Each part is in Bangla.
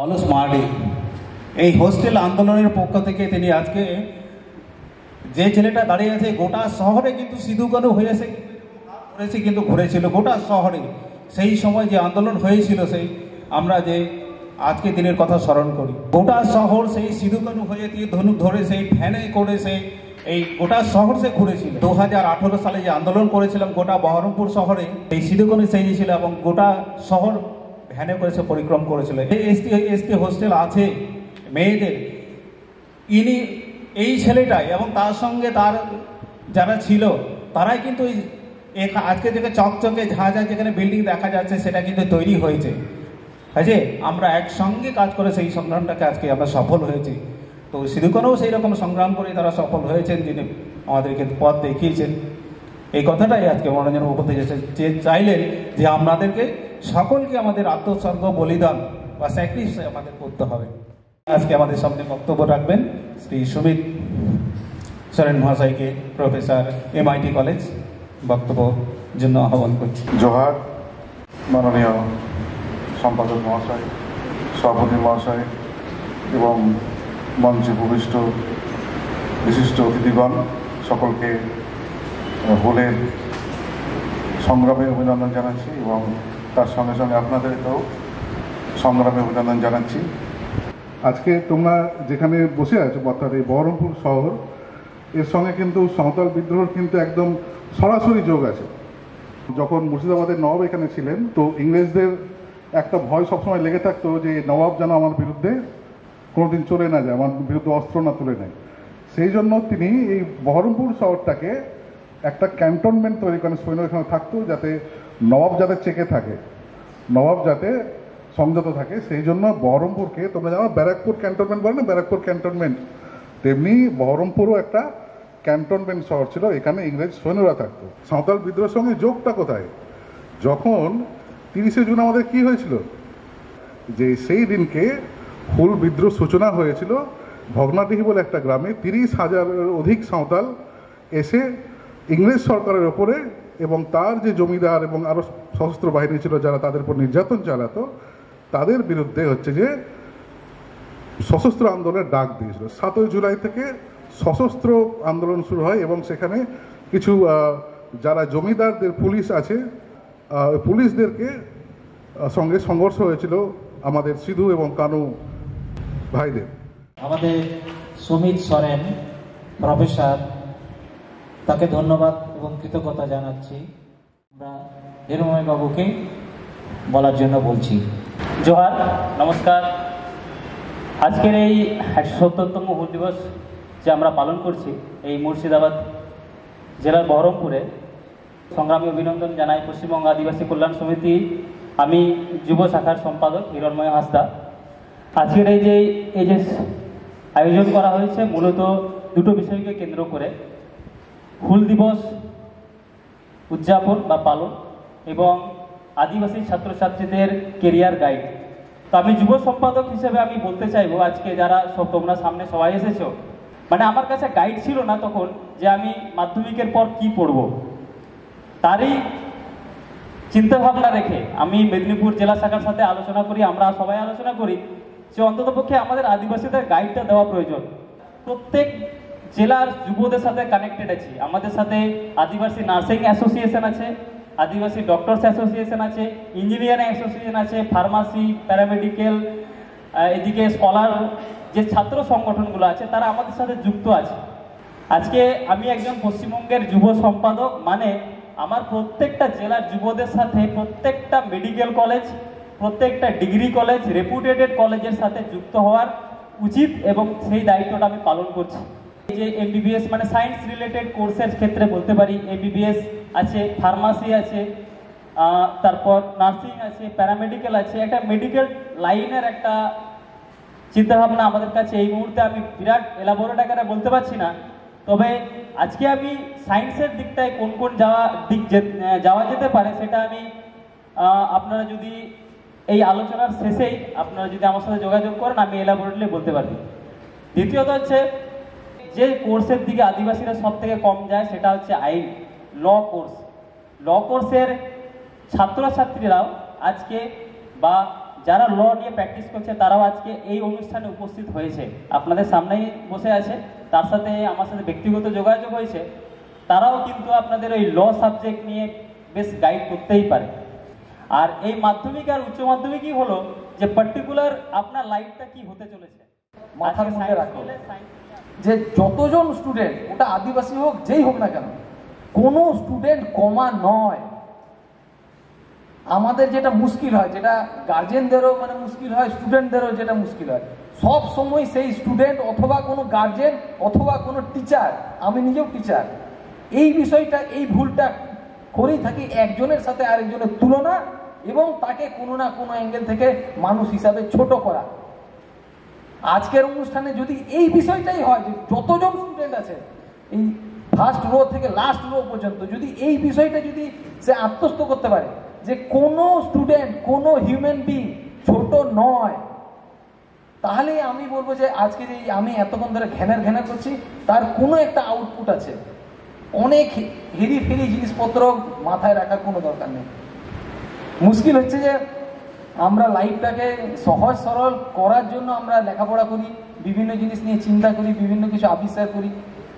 অলস মার্ডি এই হোস্টেল আন্দোলনের পক্ষ থেকে তিনি আজকে যে ছেলেটা দাঁড়িয়ে আছে গোটা শহরে কিন্তু সিধু কানু হয়েছে কিন্তু ঘুরেছিল গোটা শহরে সেই সময় যে আন্দোলন হয়েছিল সেই আমরা যে আজকে দিনের কথা স্মরণ করি গোটা শহর সেই সিধু কানু হয়ে দিয়ে ধনুক ধরে সেই ভ্যানে করে সেই এই গোটা শহর সে ঘুরেছিল 2018 সালে যে আন্দোলন করেছিলাম গোটা বহরমপুর শহরে এই সিধু কানু সেই ছিল এবং গোটা শহর ভ্যানে করে সে পরিক্রম করেছিল। এসটি হোস্টেল আছে মেয়েদের ইনি এই ছেলেটাই এবং তার সঙ্গে তার যারা ছিল তারাই কিন্তু আজকে থেকে চকচকে ঝাঁঝা যেখানে বিল্ডিং দেখা যাচ্ছে সেটা কিন্তু তৈরি হয়েছে। আছে আমরা একসঙ্গে কাজ করে সেই সংগ্রামটাকে আজকে আমরা সফল হয়েছি। তো সিধু কানুও সেই রকম সংগ্রাম করে তারা সফল হয়েছেন যিনি আমাদেরকে পথ দেখিয়েছেন। এই কথাটাই আজকে মনোরঞ্জন মুখোপাধ্যায় চাইলেন যে আমাদেরকে সকলকে আমাদের আত্মোৎসর্গ বলিদান বা স্যাক্রিফাইস আমাদের করতে হবে। আজকে আমাদের সামনে বক্তব্য রাখবেন শ্রী সুমিত সরেন মহাশয়কে প্রফেসর MIT কলেজ বক্তব্য জন্য আহ্বান করছি। জোহার মাননীয় সম্পাদক মহাশয়, সভাপতি মহাশয় এবং মঞ্চে উপবিষ্ট বিশিষ্ট অতিথিগণ সকলকে হোলের সংগ্রামে অভিনন্দন জানাচ্ছি এবং তার সঙ্গে সঙ্গে আপনাদেরকেও সংগ্রামে অভিনন্দন জানাচ্ছি। আজকে তোমরা যেখানে বসে আছো অর্থাৎ এই বহরমপুর শহর এর সঙ্গে কিন্তু সাঁওতাল বিদ্রোহের কিন্তু একদম সরাসরি যোগ আছে। যখন মুর্শিদাবাদের নবাব এখানে ছিলেন তো ইংরেজদের একটা ভয় সবসময় লেগে থাকতো যে নবাব যেন আমার বিরুদ্ধে কোনোদিন চলে না যায়, আমার বিরুদ্ধে অস্ত্র না তুলে নেয়। সেই জন্য তিনি এই বহরমপুর শহরটাকে একটা ক্যান্টনমেন্ট তৈরি করেন, সৈন্য এখানে থাকতো যাতে নবাব যাতে চেকে থাকে, নবাব যাতে সংযত থাকে। সেই জন্য বহরমপুরকে তোমরা জানো ব্যারাকপুর ক্যান্টনমেন্ট বলে না, ব্যারাকপুর ক্যান্টনমেন্ট, তেমনি বহরমপুরও একটা ক্যান্টনমেন্ট শহর ছিল, এখানে ইংরেজ সৈন্যরা থাকতো। সাঁওতাল বিদ্রোহের সঙ্গে যোগটা কোথায়? যখন 30শে জুন আমাদের কি হয়েছিল, যে সেই দিনকে হুল বিদ্রোহ সূচনা হয়েছিল ভগ্নাডিহি বলে একটা গ্রামে। 30,000-এর অধিক সাঁওতাল এসে ইংরেজ সরকারের ওপরে এবং তার যে জমিদার এবং আরও সশস্ত্র বাহিনী ছিল যারা তাদের উপর নির্যাতন চালাতো তাদের বিরুদ্ধে হচ্ছে যে সশস্ত্র আন্দোলনের ডাক দিয়েছিল। 7ই জুলাই থেকে সশস্ত্র আন্দোলন শুরু হয় এবং সেখানে কিছু যারা জমিদারদের পুলিশ আছে পুলিশদেরকে সঙ্গে সংঘর্ষ হয়েছিল আমাদের সিধু এবং কানু ভাইদের। আমাদের সুমিত সরেন প্রফেসর, তাকে ধন্যবাদ এবং কৃতজ্ঞতা জানাচ্ছি। আমরা হিরণময় বাবুকে বলার জন্য বলছি। জোহার, নমস্কার। আজকের এই 170তম হুল দিবস যে আমরা পালন করছি এই মুর্শিদাবাদ জেলার বহরমপুরে, সংগ্রামী অভিনন্দন জানাই পশ্চিমবঙ্গ আদিবাসী কল্যাণ সমিতি। আমি যুব শাখার সম্পাদক হিরণময় হাঁসদা। আজকের এই যে আয়োজন করা হয়েছে মূলত দুটো বিষয়কে কেন্দ্র করে, হুল দিবস উদযাপন বা পালন এবং আদিবাসী ছাত্রছাত্রীদের কেরিয়ার গাইড। তো আমি যুব সম্পাদক হিসেবে আমি বলতে চাইবো আজকে যারা তোমরা সামনে সবাই এসেছো, মানে আমার কাছে গাইড ছিল না তখন যে আমি মাধ্যমিকের পর কি পড়ব, তারই চিন্তাভাবনা রেখে আমি মেদিনীপুর জেলা শাখার সাথে আলোচনা করি, আমরা সবাই আলোচনা করি যে অন্ততপক্ষে আমাদের আদিবাসীদের গাইডটা দেওয়া প্রয়োজন। প্রত্যেক জেলার যুবদের সাথে কানেক্টেড আছি। আমাদের সাথে আদিবাসী নার্সিং অ্যাসোসিয়েশন আছে, আদিবাসী ডক্টরস অ্যাসোসিয়েশন আছে, ইঞ্জিনিয়ারিং অ্যাসোসিয়েশন আছে, ফার্মাসি, প্যারামেডিক্যাল, এদিকে স্কলার যে ছাত্র সংগঠনগুলো আছে তারা আমাদের সাথে যুক্ত আছে। আজকে আমি একজন পশ্চিমবঙ্গের যুব সম্পাদক, মানে আমার প্রত্যেকটা জেলার যুবদের সাথে প্রত্যেকটা মেডিকেল কলেজ, প্রত্যেকটা ডিগ্রি কলেজ, রেপুটেটেড কলেজের সাথে যুক্ত হওয়ার উচিত এবং সেই দায়িত্বটা আমি পালন করছি। এই যে MBBS মানে সায়েন্স রিলেটেড কোর্সের ক্ষেত্রে বলতে পারি MBBS আছে, ফার্মাসি আছে, তারপর নার্সিং আছে, প্যারামেডিক্যাল আছে, একটা মেডিকেল লাইনের একটা চিন্তাভাবনা আমাদের কাছে এই মুহূর্তে আমি বিরাট এলাবোরেট আকারে বলতে পারছি না। তবে আজকে আমি সায়েন্সের দিকটায় কোন কোন যাওয়া যেতে পারে সেটা আমি আপনারা যদি এই আলোচনার শেষেই আপনারা যদি আমার সাথে যোগাযোগ করেন আমি এলাবোরেটলি বলতে পারি। দ্বিতীয়ত হচ্ছে যে কোর্সের দিকে আদিবাসীরা সব থেকে কম যায় সেটা হচ্ছে আইন, ল কোর্স। ল কোর্সের ছাত্রছাত্রীরাও আজকে বা যারা ল নিয়ে প্র্যাকটিস করছে তারাও আজকে এই অনুষ্ঠানে উপস্থিত হয়েছে, আপনাদের সামনেই বসে আছে। তার সাথে আমার সাথে ব্যক্তিগত যোগাযোগ হয়েছে, তারাও কিন্তু আপনাদের ওই ল সাবজেক্ট নিয়ে বেশ গাইড করতেই পারে। আর এই মাধ্যমিক আর উচ্চ মাধ্যমিকই হলো যে পার্টিকুলার আপনার লাইফটা কি হতে চলেছে মাথার মধ্যে রাখো যে যতজন স্টুডেন্ট, ওটা আদিবাসী হোক যেই হোক না কেন, কোনো স্টুডেন্ট কমা নয়। আমাদের যেটা মুশকিল হয়, যেটা গার্জেনদেরও মানে মুশকিল হয়, স্টুডেন্টদেরও যেটা মুশকিল হয়, সব সময় সেই স্টুডেন্ট অথবা কোনো গার্জেন অথবা কোনো টিচার, আমি নিজেও টিচার, এই বিষয়টা, এই ভুলটা করেই থাকি, একজনের সাথে আরেকজনের তুলনা এবং তাকে কোনো না কোনো অ্যাঙ্গেল থেকে মানুষ হিসাবে ছোট করা। আজকের অনুষ্ঠানে যদি এই বিষয়টাই হয় যে যতজন স্টুডেন্ট আছে এই ফার্স্ট রো থেকে লাস্ট রো পর্যন্ত, যদি এই বিষয়টা যদি সে আত্মস্থ করতে পারে যে কোনো স্টুডেন্ট, কোনো হিউম্যান বিং ছোট নয়, তাহলে আমি বলবো যে আজকে যে আমি এতক্ষণ ধরে ঘ্যানার করছি তার কোনো একটা আউটপুট আছে। অনেক হেরি ফেরি জিনিসপত্র মাথায় রাখার কোনো দরকার নেই। মুশকিল হচ্ছে যে আমরা লাইফটাকে সহজ সরল করার জন্য আমরা লেখাপড়া করি, বিভিন্ন জিনিস নিয়ে চিন্তা করি, বিভিন্ন কিছু আবিষ্কার করি,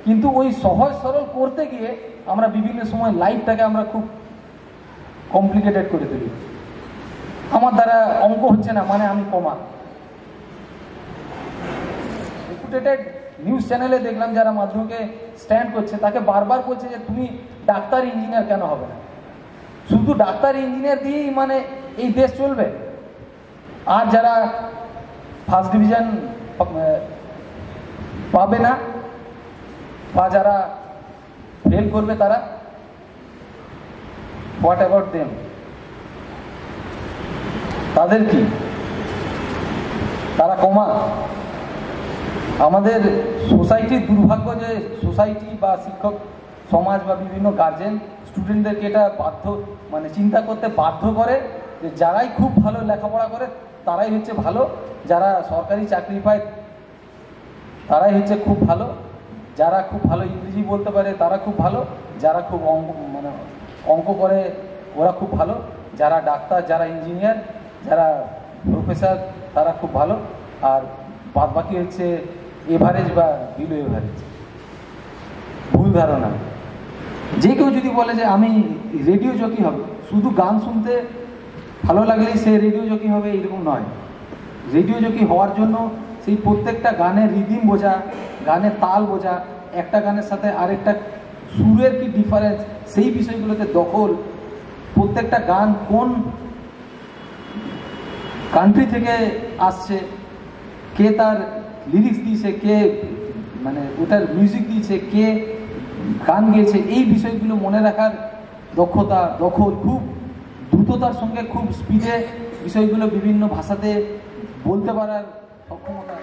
কিন্তু ওই সহজ সরল করতে গিয়ে আমরা বিভিন্ন সময় লাইফটাকে আমরা খুব কমপ্লিকেটেড করে তুলি। আমার দ্বারা অঙ্ক হচ্ছে না মানে আমি কমা। রেপুটেটেড নিউজ চ্যানেলে দেখলাম যারা মাধ্যমিকে স্ট্যান্ড করছে তাকে বারবার বলছে যে তুমি ডাক্তার ইঞ্জিনিয়ার কেন হবে না, শুধু ডাক্তার ইঞ্জিনিয়ার দিয়েই মানে এই দেশ চলবে। আর যারা ফার্স্ট ডিভিশন পাবে না বা যারা ফেল করবে তারা, হোয়াট অ্যাবাউট দেম, তাদের কি, তারা কমা? আমাদের সোসাইটির দুর্ভাগ্য যে সোসাইটি বা শিক্ষক সমাজ বা বিভিন্ন গার্জেন স্টুডেন্টদেরকে এটা বাধ্য মানে চিন্তা করতে বাধ্য করে যে যারাই খুব ভালো লেখাপড়া করে তারাই হচ্ছে ভালো, যারা সরকারি চাকরি পায় তারাই হচ্ছে খুব ভালো, যারা খুব ভালো ইংরেজি বলতে পারে তারা খুব ভালো, যারা খুব অঙ্ক করে ওরা খুব ভালো, যারা ডাক্তার, যারা ইঞ্জিনিয়ার, যারা প্রফেসর তারা খুব ভালো, আর বাদ বাকি হচ্ছে এভারেজ বা বিলো এভারেজ। ভুল ধারণা। যে কেউ যদি বলে যে আমি রেডিও জকি হবে, শুধু গান শুনতে ভালো লাগলেই সে রেডিও জকি হবে এরকম নয়। রেডিও জকি হওয়ার জন্য সেই প্রত্যেকটা গানের রিদিম বোঝা, গানের তাল বোঝা, একটা গানের সাথে আরেকটা সুরের কি ডিফারেন্স, সেই বিষয়গুলোতে দখল, প্রত্যেকটা গান কোন কান্ট্রি থেকে আসছে, কে তার লিরিক্স দিয়েছে, কে মানে ওটার মিউজিক দিয়েছে, কে গান গেয়েছে, এই বিষয়গুলো মনে রাখার দক্ষতা, দখল, খুব দ্রুততার সঙ্গে খুব স্পিডে বিষয়গুলো বিভিন্ন ভাষাতে বলতে পারার সক্ষমতা।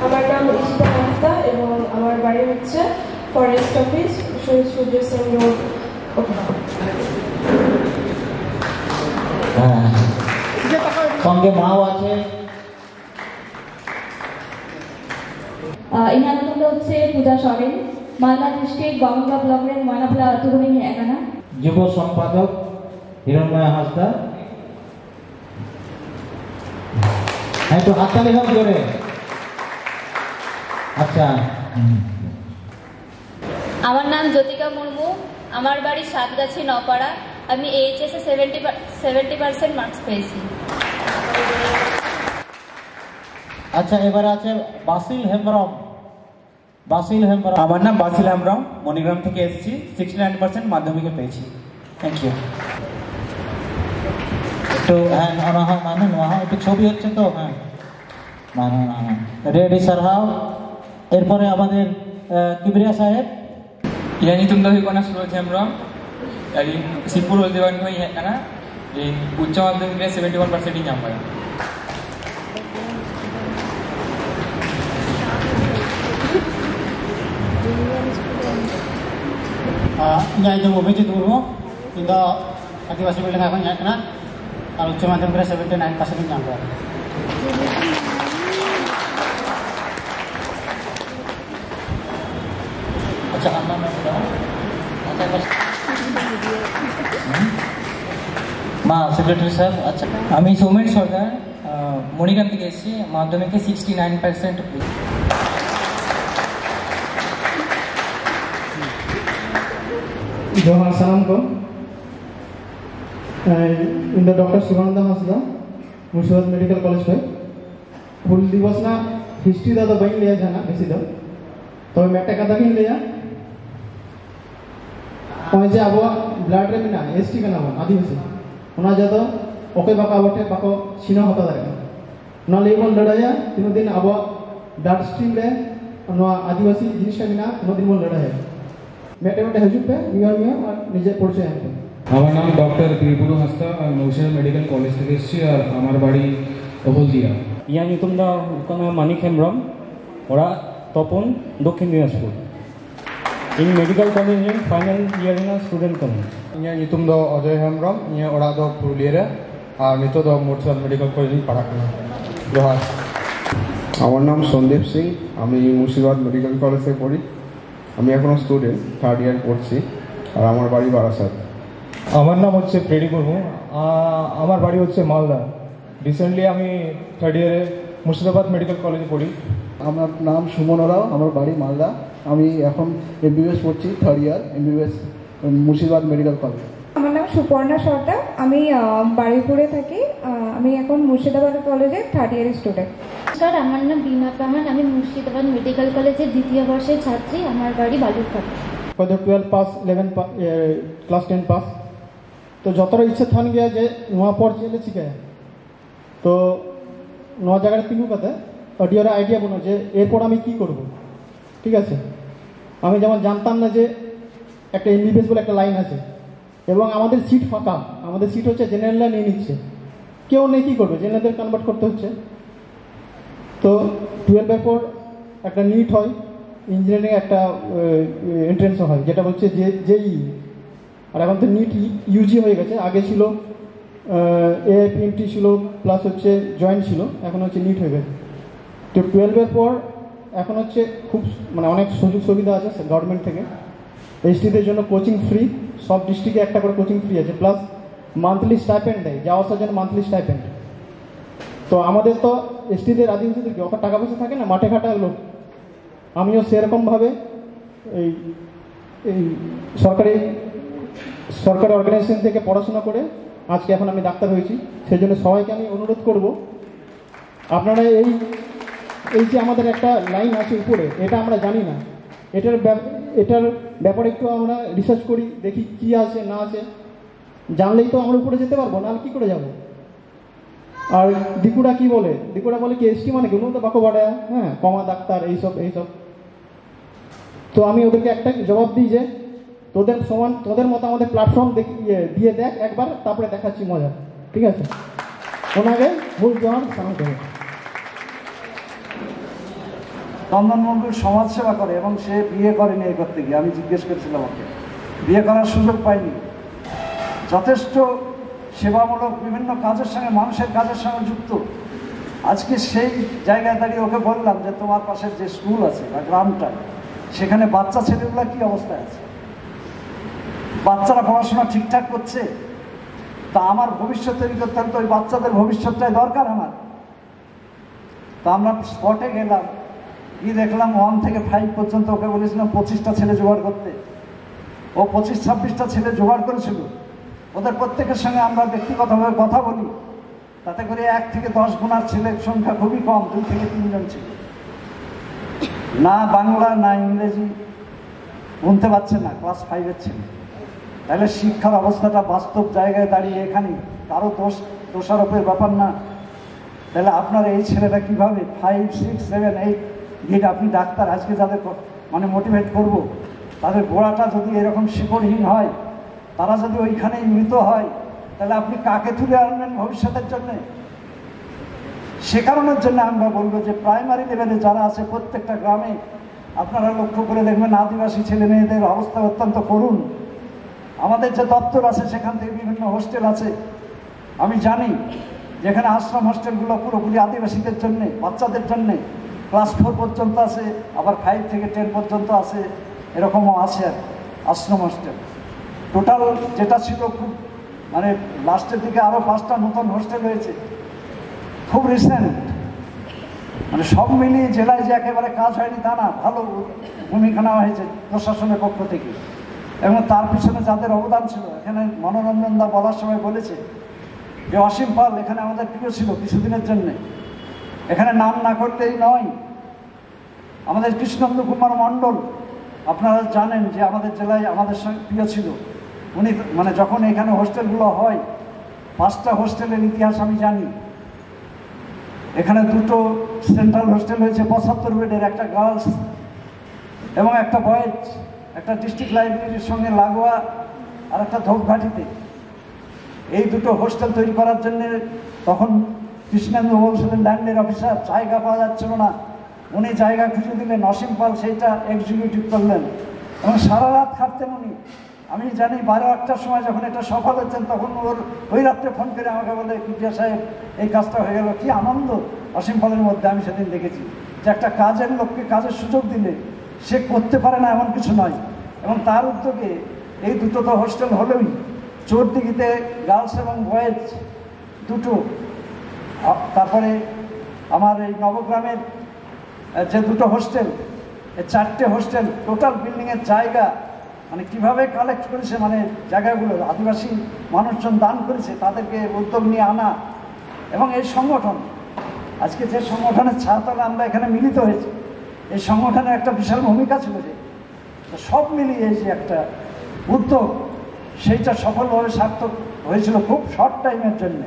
আমার নাম ঈশিতা হাঁসদা এবং আমার বাড়ি হচ্ছে ফরেস্ট অফিস, শহীদ সূর্য সেন রোড। সঙ্গে মাও আছে। এখানে হচ্ছে পূজা সরেন, মালদা ডিস্ট্রিক্ট গঙ্গা ব্লকের ময়নাফলা আতুগুনি এখানে। যুব সম্পাদক হিরণময় হাঁসদা। হ্যাঁ, তো হাততালি হোক জোরে। আচ্ছা, আমার নাম জ্যোতিকা মুর্মু, আমার বাড়ি সাতগাছি নপাড়া। আমি এইচএসে 70% মার্কস পেয়েছি। আচ্ছা, এবারে আছে বাসিল হেমব্রম। বাসিল হেমব্রম। আমার নাম বাসিল হেমব্রম, মণিগ্রাম থেকে এসেছি, 69% মাধ্যমিকে পেয়েছি। Thank you. একটু হ্যাঁ মানে একটু ছবি হচ্ছে তো, হ্যাঁ রেডি সারহাও। এরপরে আমাদের কিবরিয়া সাহেব। ᱤᱧᱟᱹᱜ ᱧᱩᱛᱩᱢ ᱫᱚ ᱦᱩᱭᱩᱜ ᱠᱟᱱᱟ ᱥᱩᱨᱚᱡᱽ ᱦᱮᱢᱵᱨᱚᱢ। ᱤᱧ ᱥᱤᱵᱯᱩᱨ ᱦᱚᱞᱫᱤᱵᱟᱱ ᱠᱷᱚᱱ ᱤᱧ ᱦᱮᱡ ᱠᱟᱱᱟ। ᱤᱧ ᱩच्ᱪ ᱢᱟᱫᱽᱫᱷᱚᱢᱤᱠ ᱨᱮ 71% ᱤᱧ ᱧᱟᱢ ᱠᱟᱫᱟ। ᱤᱧᱟᱹᱜ ᱧᱩᱛᱩᱢ অভিজিৎ মুর্মু। ᱤᱧ ᱫᱚ আদিবাসী বিল্ডিং ᱠᱷᱚᱱ ᱤᱧ ᱦᱮᱡ ᱠᱟᱱᱟ আর উচ্চ মাধ্যমিক রে 79% ᱤᱧ ᱧᱟᱢ ᱠᱟᱫᱟ। আচ্ছা, মা সেক্রেটারি সাহেব। আচ্ছা, আমি সৌমেন সরকার, মণিগ্রাম থেকে এসেছি, মাধ্যমিকে 69% পেয়েছি। Johan Sanamko, in the Dr. Shivananda Hasda, Murshidabad Medical College में हुल दिवस ना हिस्ट्री दा तो बन लिया जाना बेसी दो तो मैं टका दा नहीं लिया और जे अब ब्लड रे बिना एसटी का नाम आदिवासी उना जातो ओके बाका बटे बाको सीना होता रहेगा ना लेबल लड़ाया तीनों दिन अब ब्लड स्ट्रीम रे उना आदिवासी जिनिस का बिना तीनों दिन वो लड़ाया मेटे मेटे हजूब पे निया और निजे पहुंचे हैं। আমার নাম doctor Tripuru Hansda, Murshidabad medical college থেকে এসেছি আর আমার বাড়ি হলদিয়া। ᱤᱧᱟᱹᱜ ᱧᱩᱛᱩᱢ ᱫᱚ ᱦᱩᱭᱩᱜ ᱠᱟᱱᱟ ᱢᱟᱱᱤᱠ ᱦᱮᱢᱵᱨᱚᱢ, ᱚᱲᱟᱜ ᱛᱚᱯᱚᱱ ᱫᱚᱠᱠᱷᱤᱱ ᱫᱤᱱᱟᱡᱽᱯᱩᱨ। ᱤᱧ ᱢᱮᱰᱤᱠᱮᱞ ᱠᱚᱞᱮᱡᱽ ᱨᱮ ᱯᱷᱟᱭᱱᱟᱞ ᱤᱭᱟᱨ ᱨᱮᱱᱟᱜ ᱥᱴᱩᱰᱮন্ᱴ ᱠᱟᱹᱱᱟᱹᱧ। ᱤᱧᱟᱹᱜ ᱧᱩᱛᱩᱢ ᱫᱚ অজয় হেমব্রম, ᱤᱧᱟᱹᱜ ᱚᱲᱟᱜ ᱫᱚ পুরুলিয়া রে আর নিতোগ ᱫᱚ মুর্শিদাবাদ মেডিকেল কলেজ ᱨᱤᱧ ᱯᱟᱲᱦᱟᱜ ᱠᱟᱱᱟ। জোহার। আমার নাম সন্দীপ সিং, আমি মুর্শিদাবাদ মেডিকেল কলেজে পড়ি। আমি এখনো স্টুডেন্ট, 3rd ইয়ার পড়ছি আর আমার বাড়ি বারাসাত। আমার নাম হচ্ছে ফ্রেডি মুর্মু, আমার বাড়ি হচ্ছে মালদা। রিসেন্টলি আমি 3rd ইয়ারে মুর্শিদাবাদ মেডিকেল কলেজে পড়ি। আমার নাম সুমন ওরাও, আমার বাড়ি মালদা। আমি এখন এমবিবিএস পড়ছি, 3rd ইয়ার এমবিবিএস মুর্শিদাবাদ মেডিকেল কলেজ। আমার নাম সুপর্ণা সর্দার, আমি বারুইপুরে থাকি। আমি এখন মুর্শিদাবাদ কলেজের 3rd ইয়ারের স্টুডেন্ট। নমস্কার, আমার নাম বিনা পাহান, আমি মুর্শিদাবাদ মেডিকেল কলেজের 2য় বর্ষের ছাত্রী। আমার বাড়ি বালুরঘাট। 12 पास 11 क्लास 10 पास तो যতটা ইচ্ছে থান গিয়া যে নোয়া পর চলে শিখে তো নোয়া জায়গায় তিনু কথা অডিওর আইডিয়া বনো যে এরপর আমি কি করব। ঠিক আছে, আমি যেমন জানতাম না যে একটা এমবিবিএস বলে একটা লাইন আছে এবং আমাদের সিট ফাঁকা, আমাদের সিট হচ্ছে জেনারেলরা নিয়ে নিচ্ছে, কেউ নেই, কী করবে, জেনারেলদের কনভার্ট করতে হচ্ছে। তো 12-এর পর একটা নিট হয়, ইঞ্জিনিয়ারিং একটা এন্ট্রেন্সও হয় যেটা হচ্ছে জেই, আর এখন তো নিট ইউজি হয়ে গেছে। আগে ছিল এআইপিএমটি ছিল প্লাস হচ্ছে জয়েন্ট ছিল, এখন হচ্ছে নিট হয়ে গেছে। তো 12-এর পর এখন হচ্ছে খুব মানে অনেক সুযোগ সুবিধা আছে গভর্নমেন্ট থেকে। এসটিদের জন্য কোচিং ফ্রি, সব ডিস্ট্রিক্টে একটা করে কোচিং ফ্রি আছে, প্লাস মান্থলি স্টাইপেন্ড দেয়, যাওয়া আসার জন্য মান্থলি স্টাইপেন্ড। তো আমাদের তো এসটিদের আদিবাসীদের কি অত টাকা পয়সা থাকে না, মাঠে ঘাটা লোক, আমিও সেরকমভাবে এই সরকারি অর্গানাইজেশন থেকে পড়াশোনা করে আজকে এখন আমি ডাক্তার হয়েছি। সেই জন্য সবাইকে আমি অনুরোধ করব, আপনারা এই যে আমাদের একটা লাইন আছে উপরে, এটা আমরা জানি না, এটার ব্যাপারে একটু আমরা রিসার্চ করি, দেখি কি আছে না আছে, জানলেই তো আমরা উপরে যেতে পারবো, নাহলে কী করে যাব। আর দিকুরা কি বলে, দিকুরা বলে কি এসটি মানে কি তো বাকো বাড়ায়, হ্যাঁ কমা ডাক্তার এইসব। তো আমি ওদেরকে একটা জবাব দিই যে তোদের মতো আমাদের প্ল্যাটফর্ম দিয়ে দেখ একবার, তারপরে দেখাচ্ছি মজা। ঠিক আছে, ওনাকে ভুল জবাব সামনে দেবে। নন্দন মুর্মুর সমাজসেবা করে এবং সে বিয়ে করেনি এই করতে গিয়ে। আমি জিজ্ঞেস করেছিলাম ওকে, বিয়ে করার সুযোগ পাইনি। যথেষ্ট সেবামূলক বিভিন্ন কাজের সঙ্গে, মানুষের কাজের সঙ্গে যুক্ত। আজকে সেই জায়গায় দাঁড়িয়ে ওকে বললাম যে তোমার পাশের যে স্কুল আছে বা গ্রামটা, সেখানে বাচ্চা ছেলেগুলো কী অবস্থায় আছে, বাচ্চারা পড়াশোনা ঠিকঠাক করছে? তা আমার ভবিষ্যৎ তৈরি করতে হলে তো ওই বাচ্চাদের ভবিষ্যৎটাই দরকার আমার। তা আমরা স্পটে গেলাম, গিয়ে দেখলাম 1 থেকে 5 পর্যন্ত ওকে বলেছিলাম 25টা ছেলে জোগাড় করতে। ও 25-26টা ছেলে জোগাড় করেছিল। ওদের প্রত্যেকের সঙ্গে আমরা ব্যক্তিগতভাবে কথা বলি, তাতে করে 1 থেকে 10 গুণার ছেলের সংখ্যা খুবই কম, 2 থেকে 3 জন ছিল। না বাংলা না ইংরেজি বলতে পারছে না, ক্লাস 5-এর ছেলে। তাহলে শিক্ষার অবস্থাটা বাস্তব জায়গায় দাঁড়িয়ে এখানে কারো দোষারোপের ব্যাপার না। তাহলে আপনার এই ছেলেটা কীভাবে 5, 6, 7, 8 গিয়ে আপনি ডাক্তার, আজকে যাদের মানে মোটিভেট করব, তাদের গোড়াটা যদি এরকম শিকড়হীন হয়, তারা যদি ওইখানেই মৃত হয়, তাহলে আপনি কাকে তুলে আনবেন ভবিষ্যতের জন্যে? সে কারণের জন্য আমরা বলবো যে প্রাইমারি লেভেলে যারা আছে প্রত্যেকটা গ্রামে আপনারা লক্ষ্য করে দেখবেন আদিবাসী ছেলে মেয়েদের অবস্থা অত্যন্ত করুণ। আমাদের যে দপ্তর আছে সেখান থেকে বিভিন্ন হোস্টেল আছে, আমি জানি যেখানে আশ্রম হোস্টেলগুলো পুরোপুরি আদিবাসীদের জন্যে, বাচ্চাদের জন্যে। ক্লাস 4 পর্যন্ত আছে, আবার 5 থেকে 10 পর্যন্ত আছে, এরকমও আছে আর আশ্রম হোস্টেল। টোটাল যেটা ছিল খুব মানে লাস্টের দিকে আরও 5টা নতুন হোস্টেল হয়েছে, খুব রিসেন্ট। মানে সব মিলিয়ে জেলায় যে একেবারে কাজ হয়নি তা না, ভালো ভূমিকা নেওয়া হয়েছে প্রশাসনের পক্ষ থেকে। এবং তার পিছনে যাদের অবদান ছিল, এখানে মনোরঞ্জন দা বলার সময় বলেছে যে অসীম পাল এখানে আমাদের প্রিয় ছিল কিছুদিনের জন্যে, এখানে নাম না করলেই নয়। আমাদের কৃষ্ণেন্দু কুমার মণ্ডল আপনারা জানেন যে আমাদের জেলায় আমাদের সঙ্গে প্রিয় ছিল। উনি মানে যখন এখানে হোস্টেলগুলো হয়, 5টা হোস্টেলের ইতিহাস আমি জানি। এখানে 2টো সেন্ট্রাল হোস্টেল হয়েছে 75 বেডের, একটা গার্লস এবং একটা বয়েজ, একটা ডিস্ট্রিক্ট লাইব্রেরির সঙ্গে লাগোয়া আর একটা ধূপঘাটিতে। এই 2টো হোস্টেল তৈরি করার জন্য তখন কৃষ্ণেন্দু বলছিলেন ল্যান্ডের অফিসার, জায়গা পাওয়া যাচ্ছিল না, উনি জায়গা খুঁজে দিলেন, অসীম পাল সেইটা এক্সিকিউটিভ করলেন এবং সারা রাত খাটতেন উনি। আমি জানি 12-1টার সময় যখন এটা সফল হচ্ছেন, তখন ওই রাত্রে ফোন করে আমাকে বলে পিটিয়া সাহেব এই কাজটা হয়ে গেল। কি আনন্দ অসীম পালের মধ্যে আমি সেদিন দেখেছি যে একটা কাজের লোককে কাজের সুযোগ দিলে সে করতে পারে না এমন কিছু নয়। এবং তার উদ্যোগে এই 2টো তো হোস্টেল হলোই, চোরদিঘিতে গার্লস এবং বয়েজ 2টো, তারপরে আমার এই নবগ্রামের যে 2টো হোস্টেল, এই 4টে হোস্টেল, টোটাল বিল্ডিংয়ের জায়গা মানে কীভাবে কালেক্ট করেছে, মানে জায়গাগুলো আদিবাসী মানুষজন দান করেছে, তাদেরকে উদ্যোগ নিয়ে আনা। এবং এই সংগঠন, আজকে যে সংগঠনের ছাত্ররা আমরা এখানে মিলিত হয়েছি, এই সংগঠনের একটা বিশাল ভূমিকা ছিল যে সব মিলিয়ে এই যে একটা উদ্যোগ, সেইটা সফলভাবে সার্থক হয়েছিল খুব শর্ট টাইমের জন্যে।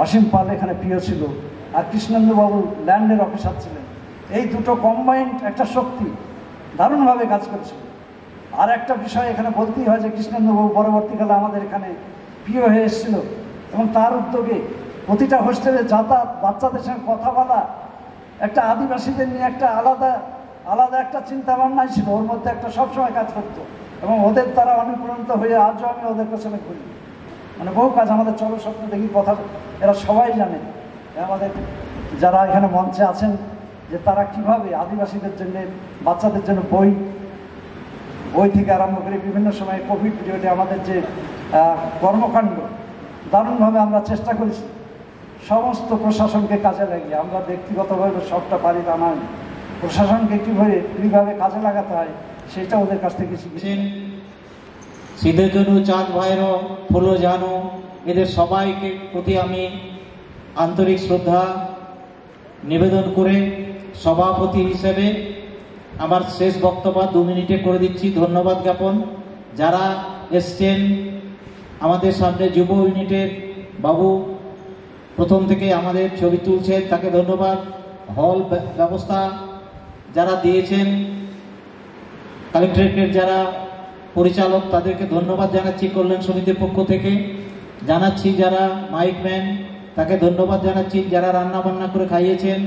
অসীম পাল এখানে প্রিয় ছিল আর কৃষ্ণেন্দুবাবু ল্যান্ডের অফিসার ছিলেন। এই 2টো কম্বাইন্ড একটা শক্তি দারুণভাবে কাজ করেছিল। আর একটা বিষয় এখানে বলতেই হয় যে কৃষ্ণেন্দুবাবু পরবর্তীকালে আমাদের এখানে প্রিয় হয়ে এসেছিল এবং তার উদ্যোগে প্রতিটা হোস্টেলে যাতায়াত, বাচ্চাদের সঙ্গে কথা বলা, একটা আদিবাসীদের নিয়ে একটা আলাদা একটা চিন্তা ভাবনাই ছিল ওর মধ্যে, একটা সবসময় কাজ করতো এবং ওদের দ্বারা অনুপ্রাণিত হয়ে আজও আমি ওদের পেছনে ঘুরি। মানে বহু কাজ আমাদের চলো স্বপ্ন দেখি কথা এরা সবাই জানে, আমাদের যারা এখানে মঞ্চে আছেন, যে তারা কিভাবে আদিবাসীদের জন্য, বাচ্চাদের জন্য বই থেকে আরম্ভ করে বিভিন্ন সময় কোভিড পিরিয়ডে আমাদের যে কর্মকাণ্ড দারুণভাবে আমরা চেষ্টা করেছি সমস্ত প্রশাসনকে কাজে লাগিয়ে। আমরা ব্যক্তিগতভাবে সবটা পারি তা নয়, প্রশাসনকে কীভাবে কাজে লাগাতে হয় সেটা ওদের কাছ থেকে শিখেছেন। সিদ্ধে জনু, চাঁদ ভাইরো, ফুলো জানু, এদের সবাইকে প্রতি আমি আন্তরিক শ্রদ্ধা নিবেদন করে সভাপতি হিসেবে আমার শেষ বক্তব্য 2 মিনিটে করে দিচ্ছি। ধন্যবাদ জ্ঞাপন যারা এসছেন আমাদের সামনে। যুব ইউনিটের বাবু প্রথম থেকে আমাদের ছবি তুলছেন, তাকে ধন্যবাদ। হল ব্যবস্থা যারা দিয়েছেন, কালেক্টরেটের যারা পরিচালক, তাদেরকে ধন্যবাদ জানাচ্ছি কল্যাণ সমিতির পক্ষ থেকে। জানাচ্ছি যারা মাইকম্যান, তাকে ধন্যবাদ জানাচ্ছি। যারা রান্না বান্না করে খাইয়েছেন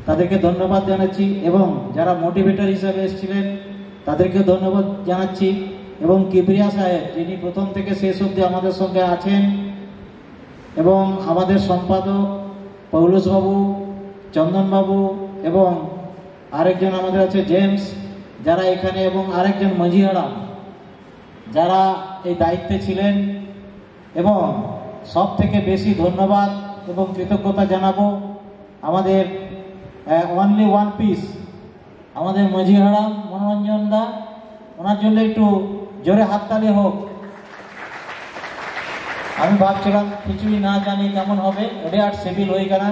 তাদেরকে ধন্যবাদ জানাচ্ছি, এবং যারা মোটিভেটর হিসাবে এসেছিলেন তাদেরকে ধন্যবাদ জানাচ্ছি, এবং কিবরিয়া সাহেব যিনি প্রথম থেকে শেষ অবধি আমাদের সঙ্গে আছেন, এবং আমাদের সম্পাদক পৌলুসবাবু, চন্দনবাবু, এবং আরেকজন আমাদের আছে জেমস, যারা এখানে, এবং আরেকজন মজিহারা যারা এই দায়িত্বে ছিলেন। এবং সব থেকে বেশি ধন্যবাদ এবং কৃতজ্ঞতা জানাবো আমাদের অনলি ওয়ান পিস আমাদের মজিহারা মনোরঞ্জন দা, ওনার জন্য একটু জোরে হাততালি হোক। আমি ভাবছিলাম কিছুই না জানি কেমন হবে, ওটা আর সিভিল হয়ে গেল।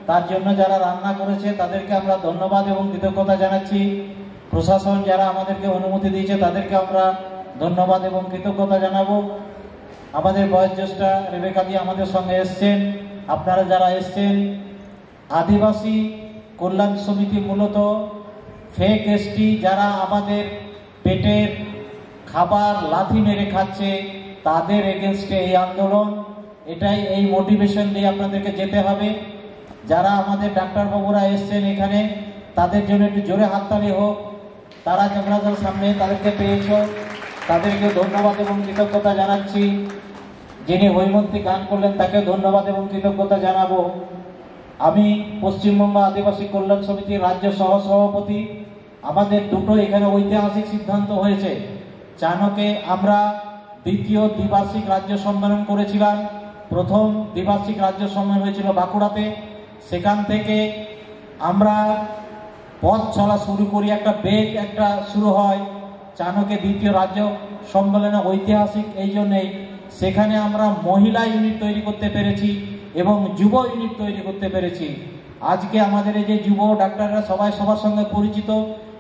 তার জন্য যারা রান্না করেছে তাদেরকে আমরা ধন্যবাদ এবং কৃতজ্ঞতা জানাচ্ছি। প্রশাসন যারা আমাদেরকে অনুমতি দিয়েছে তাদেরকে আমরা ধন্যবাদ এবং কৃতজ্ঞতা জানাবো। আমাদের বয়োজ্যেষ্ঠা রেবেকা দি আমাদের সঙ্গে এসছেন, আপনারা যারা এসছেন। আদিবাসী কল্যাণ সমিতি মূলত ফেক এসটি যারা আমাদের পেটের খাবার লাথি মেরে খাচ্ছে তাদের এগেনস্টে এই আন্দোলন। এটাই এই মোটিভেশন দিয়ে আপনাদেরকে যেতে হবে। যারা আমাদের ডাক্তারবাবুরা এসছেন এখানে তাদের জন্য একটু জোরে হাততালি হোক। তারা আপনাদের সামনে তাদেরকে পেয়েছ, তাদেরকে ধন্যবাদ এবং কৃতজ্ঞতা জানাচ্ছি। যিনি হৈমন্তী গান করলেন তাকে ধন্যবাদ এবং কৃতজ্ঞতা জানাবো। আমি পশ্চিমবঙ্গ আদিবাসী কল্যাণ সমিতির রাজ্য সহসভাপতি। আমাদের দুটো এখানে ঐতিহাসিক সিদ্ধান্ত হয়েছে। চানকে আমরা দ্বিতীয় দ্বিবার্ষিক রাজ্য সম্মেলন করেছিলাম। প্রথম দ্বিবার্ষিক রাজ্য সম্মেলন হয়েছিল বাঁকুড়াতে। সেখান থেকে আমরা পথ চলা শুরু করি, একটা বেগ একটা শুরু হয়। চানকে দ্বিতীয় রাজ্য সম্মেলনে ঐতিহাসিক এই জন্যেই সেখানে আমরা মহিলা ইউনিট তৈরি করতে পেরেছি এবং যুব ইউনিট তৈরি করতে পেরেছি। আজকে আমাদের এই যে যুব ডাক্তাররা সবাই সবার সঙ্গে পরিচিত,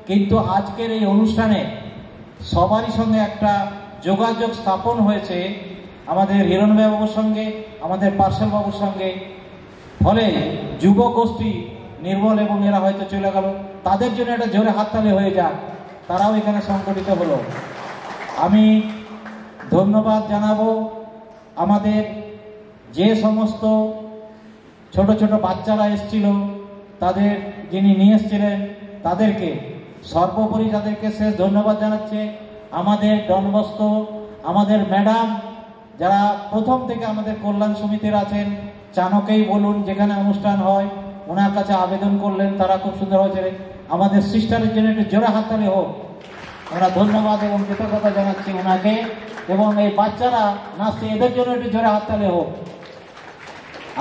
কিন্তু আজকের এই অনুষ্ঠানে সবারই সঙ্গে একটা যোগাযোগ স্থাপন হয়েছে আমাদের হিরণবাবুর সঙ্গে, আমাদের পার্সেল বাবুর সঙ্গে। ফলে যুব গোষ্ঠী নির্মল এবং এরা হয়তো চলে গেল, তাদের জন্য একটা জোরে হাততালি হয়ে যাক, তারাও এখানে সংগঠিত হলো। আমি ধন্যবাদ জানাবো আমাদের যে সমস্ত ছোট ছোট বাচ্চারা এসেছিল, তাদের যিনি নিয়ে এসেছিলেন তাদেরকে, সর্বোপরি তাদেরকে শেষ ধন্যবাদ জানাচ্ছে আমাদের ডনবস্ক, আমাদের ম্যাডাম যারা প্রথম থেকে আমাদের কল্যাণ সমিতির আছেন। চানকেই বলুন যেখানে অনুষ্ঠান হয় ওনার কাছে আবেদন করলেন, তারা খুব সুন্দর হয়েছে। আমাদের সিস্টারের জন্য একটু জোরে হাততালি হোক। আমরা ধন্যবাদ এবং কৃতজ্ঞতা জানাচ্ছি ওনাকে, এবং এই বাচ্চারা নাচছে এদের জন্য একটু জোরে হাততালি হোক।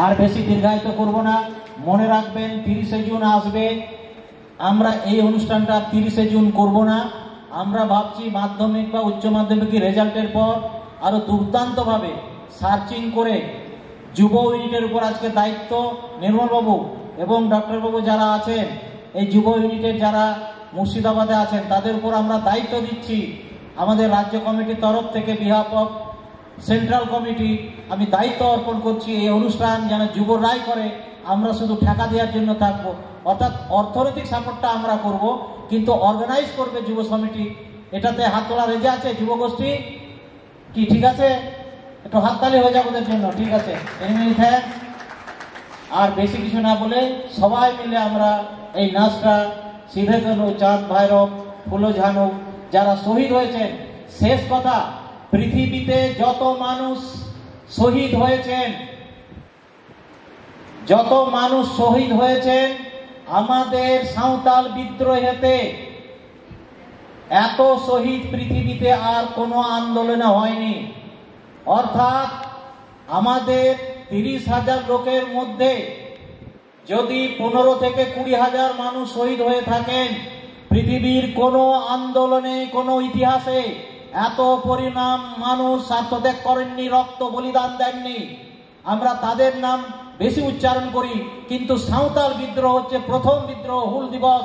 আর বেশি দীর্ঘায়িত করব না। মনে রাখবেন 30শে জুন আসবে। আমরা এই অনুষ্ঠানটা 30শে জুন করব না। আমরা ভাবছি মাধ্যমিক বা উচ্চ মাধ্যমিক রেজাল্টের পর আরো দুর্দান্তভাবে সার্চিং করে যুব ইউনিটের উপর আজকে দায়িত্ব নির্মলবাবু এবং ডক্টরবাবু যারা আছেন, এই যুব ইউনিটের যারা মুর্শিদাবাদে আছেন তাদের উপর আমরা দায়িত্ব দিচ্ছি। আমাদের রাজ্য কমিটির তরফ থেকে বিহাফ অফ সেন্ট্রাল কমিটি আমি দায়িত্ব অর্পণ করছি এই অনুষ্ঠান যেন যুবরাই করে, আমরা শুধু ঠেকা দেওয়ার জন্য থাকবো। অর্থাৎ অর্থনৈতিক সাপোর্টটা আমরা করব, কিন্তু অর্গানাইজ করবে যুব সমিতি। এটাতে হাত তোলা রেজে আছে যুব গোষ্ঠী কি? ঠিক আছে, একটু হাততালি হয়ে যাবে ওদের জন্য। ঠিক আছে, আর বেশি কিছু না বলে সবাই মিলে আমরা এই নাচটা সিধে ধনু, চাঁদ ভৈরব, ফুলো ঝানু যারা শহীদ হয়েছেন। শেষ কথা, পৃথিবীতে যত মানুষ শহীদ হয়েছেন, যত মানুষ শহীদ হয়েছেন আমাদের সাঁওতাল বিদ্রোহেতে, এত শহীদ পৃথিবীতে আর কোনো আন্দোলনে হয়নি। অর্থাৎ আমাদের 30,000 লোকের মধ্যে যদি 15 থেকে 20,000 মানুষ শহীদ হয়ে থাকেন, পৃথিবীর কোনো আন্দোলনে কোনো ইতিহাসে এত পরিমাণ মানুষ আত্মত্যাগ করেননি, রক্ত বলিদান দেননি। আমরা তাদের নাম বেশি উচ্চারণ করি, কিন্তু সাঁওতাল বিদ্রোহ হচ্ছে প্রথম বিদ্রোহ, হুল দিবস,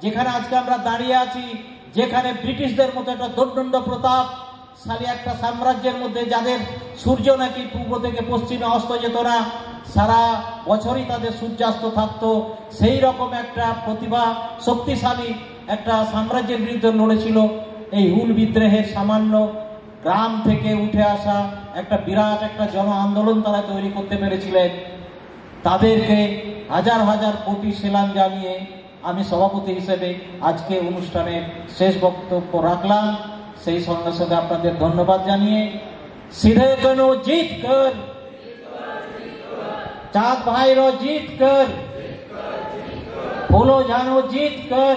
যেখানে আজকে আমরা দাঁড়িয়ে আছি, যেখানে ব্রিটিশদের মতো একটা দণ্ডন্ড প্রতাপশালী একটা সাম্রাজ্যের মধ্যে যাদের সূর্য নাকি পূর্ব থেকে পশ্চিমে অস্ত যেত না, সারা বছরই তাদের সূর্যাস্ত থাকতো, সেই রকম একটা প্রতিভা শক্তিশালী একটা সাম্রাজ্যের বিরুদ্ধে লড়েছিল। এই হুল বিদ্রোহের সামান্য গ্রাম থেকে উঠে আসা একটা বিরাট একটা জন আন্দোলন তারা তৈরি করতে পেরেছিলেন। তাদেরকে হাজার হাজার কোটি সেলাম জানিয়ে আমি সভাপতি হিসেবে আজকে অনুষ্ঠানের শেষ বক্তব্য রাখলাম। সেই সঙ্গে সঙ্গে আপনাদের ধন্যবাদ জানিয়ে सीधे कनो जीत कर चाँद भाईरो जीत कर फूलो जानो जीत कर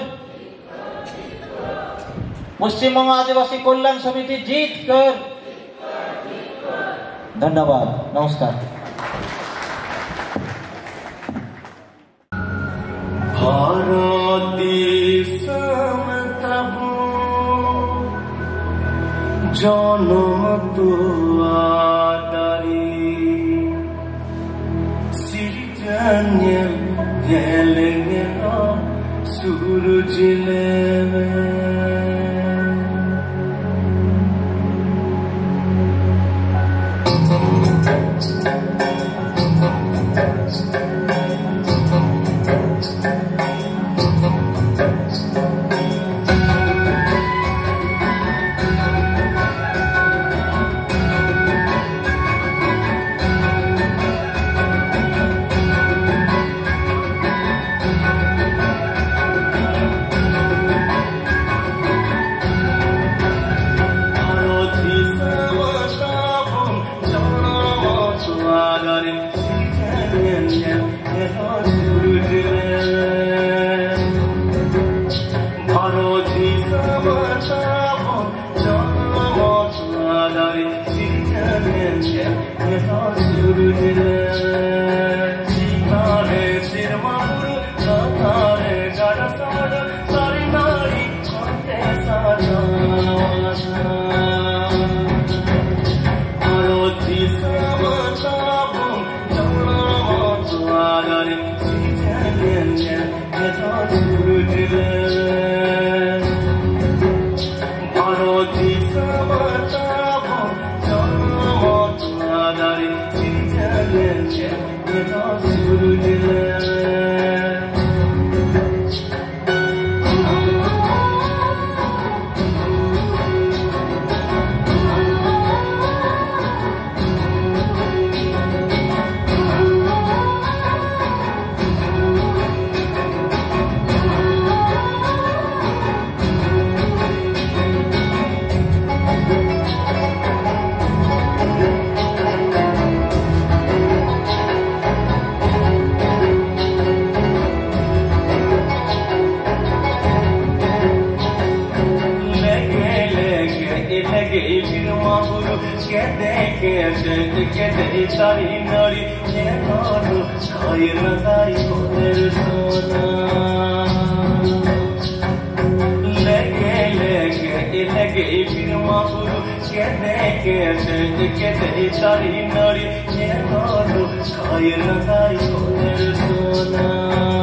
पश्चिमबंग आदिवासी कल्याण समिति जीत कर। धन्यवाद, नमस्कार। জনম তুয়াদারি সিরজন্যে গেলে সূরজ লেবে Sonar